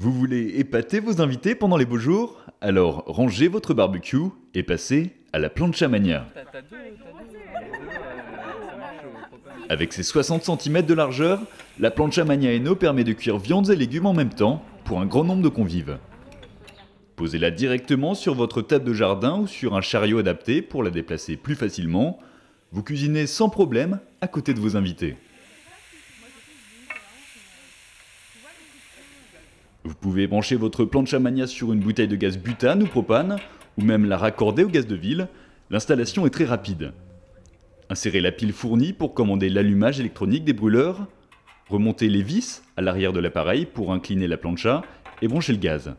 Vous voulez épater vos invités pendant les beaux jours? Alors rangez votre barbecue et passez à la plancha mania. Avec ses 60 cm de largeur, la plancha mania Eno permet de cuire viandes et légumes en même temps pour un grand nombre de convives. Posez-la directement sur votre table de jardin ou sur un chariot adapté pour la déplacer plus facilement. Vous cuisinez sans problème à côté de vos invités. Vous pouvez brancher votre plancha mania sur une bouteille de gaz butane ou propane, ou même la raccorder au gaz de ville. L'installation est très rapide. Insérez la pile fournie pour commander l'allumage électronique des brûleurs. Remontez les vis à l'arrière de l'appareil pour incliner la plancha et brancher le gaz.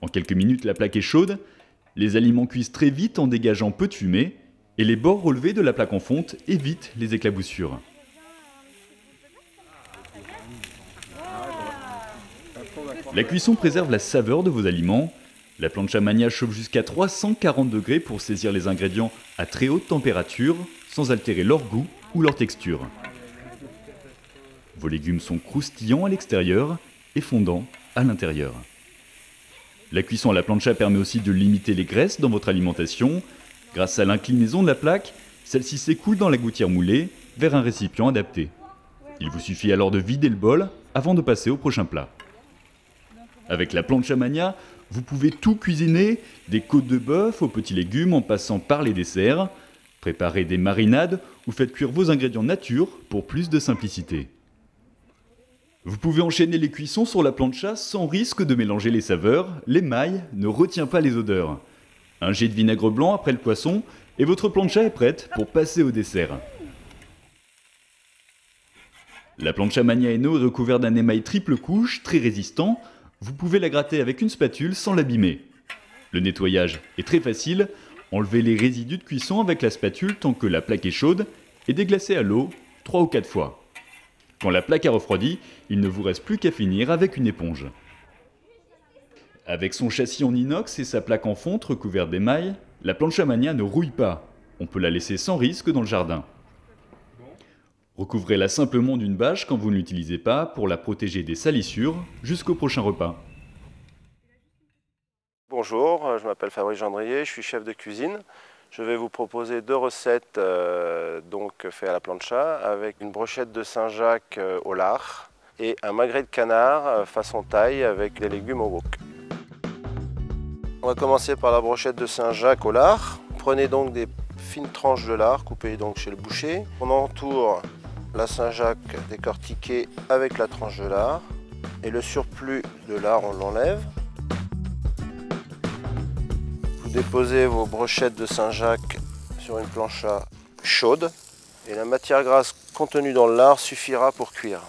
En quelques minutes, la plaque est chaude. Les aliments cuisent très vite en dégageant peu de fumée et les bords relevés de la plaque en fonte évitent les éclaboussures. La cuisson préserve la saveur de vos aliments. La plancha mania chauffe jusqu'à 340 degrés pour saisir les ingrédients à très haute température sans altérer leur goût ou leur texture. Vos légumes sont croustillants à l'extérieur et fondants à l'intérieur. La cuisson à la plancha permet aussi de limiter les graisses dans votre alimentation. Grâce à l'inclinaison de la plaque, celle-ci s'écoule dans la gouttière moulée vers un récipient adapté. Il vous suffit alors de vider le bol avant de passer au prochain plat. Avec la plancha mania, vous pouvez tout cuisiner, des côtes de bœuf aux petits légumes en passant par les desserts. Préparez des marinades ou faites cuire vos ingrédients nature pour plus de simplicité. Vous pouvez enchaîner les cuissons sur la plancha sans risque de mélanger les saveurs. L'émail ne retient pas les odeurs. Un jet de vinaigre blanc après le poisson et votre plancha est prête pour passer au dessert. La plancha mania Eno est recouverte d'un émail triple couche très résistant. Vous pouvez la gratter avec une spatule sans l'abîmer. Le nettoyage est très facile. Enlevez les résidus de cuisson avec la spatule tant que la plaque est chaude et déglacez à l'eau 3 ou 4 fois. Quand la plaque a refroidi, il ne vous reste plus qu'à finir avec une éponge. Avec son châssis en inox et sa plaque en fonte recouverte d'émail, la plancha mania ne rouille pas. On peut la laisser sans risque dans le jardin. Recouvrez-la simplement d'une bâche quand vous ne l'utilisez pas pour la protéger des salissures jusqu'au prochain repas. Bonjour, je m'appelle Fabrice Gendrier, je suis chef de cuisine. Je vais vous proposer deux recettes faites à la plancha avec une brochette de Saint-Jacques au lard et un magret de canard façon thaï avec des légumes au wok. On va commencer par la brochette de Saint-Jacques au lard. Prenez donc des fines tranches de lard coupées donc chez le boucher. On entoure la Saint-Jacques décortiquée avec la tranche de lard et le surplus de lard on l'enlève. Vous déposez vos brochettes de Saint-Jacques sur une plancha chaude et la matière grasse contenue dans le lard suffira pour cuire.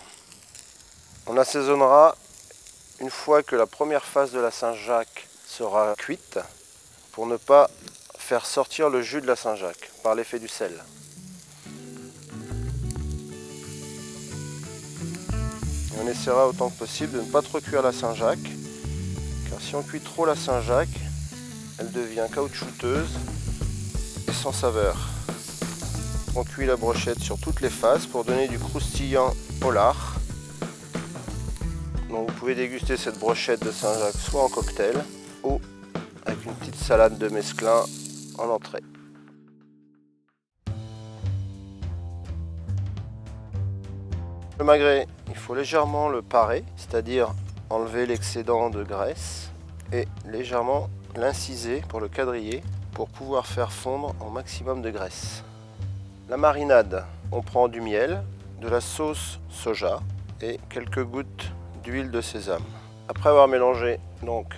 On assaisonnera une fois que la première phase de la Saint-Jacques sera cuite pour ne pas faire sortir le jus de la Saint-Jacques par l'effet du sel. Et on essaiera autant que possible de ne pas trop cuire la Saint-Jacques, car si on cuit trop la Saint-Jacques, elle devient caoutchouteuse et sans saveur. On cuit la brochette sur toutes les faces pour donner du croustillant au lard. Donc vous pouvez déguster cette brochette de Saint-Jacques soit en cocktail ou avec une petite salade de mesclun en entrée. Le magret, il faut légèrement le parer, c'est-à-dire enlever l'excédent de graisse et légèrement l'inciser pour le quadriller pour pouvoir faire fondre au maximum de graisse. La marinade, on prend du miel, de la sauce soja et quelques gouttes d'huile de sésame. Après avoir mélangé, donc,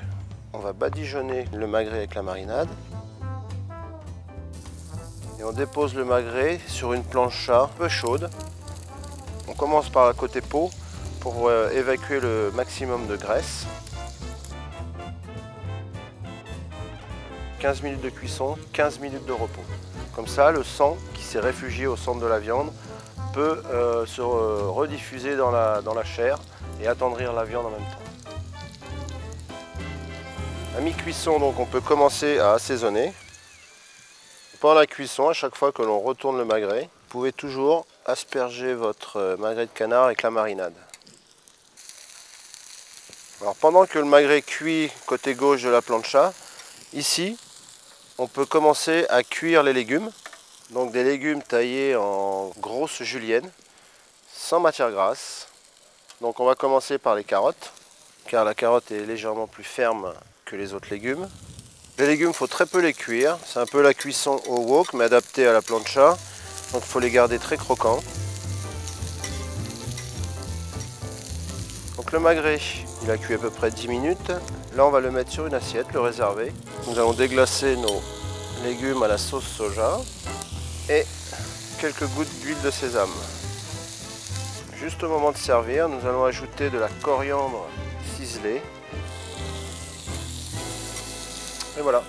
on va badigeonner le magret avec la marinade et on dépose le magret sur une plancha un peu chaude. On commence par la côté peau pour évacuer le maximum de graisse. 15 minutes de cuisson, 15 minutes de repos. Comme ça, le sang qui s'est réfugié au centre de la viande peut se rediffuser dans la chair et attendrir la viande en même temps. À mi-cuisson, donc, on peut commencer à assaisonner. Pendant la cuisson, à chaque fois que l'on retourne le magret, vous pouvez toujours asperger votre magret de canard avec la marinade. Alors pendant que le magret cuit côté gauche de la plancha, ici on peut commencer à cuire les légumes. Donc des légumes taillés en grosses juliennes, sans matière grasse. Donc on va commencer par les carottes, car la carotte est légèrement plus ferme que les autres légumes. Les légumes, il faut très peu les cuire. C'est un peu la cuisson au wok, mais adaptée à la plancha. Donc il faut les garder très croquants. Donc le magret, il a cuit à peu près 10 minutes. Là, on va le mettre sur une assiette, le réserver. Nous allons déglacer nos légumes à la sauce soja et quelques gouttes d'huile de sésame. Juste au moment de servir, nous allons ajouter de la coriandre ciselée. Et voilà.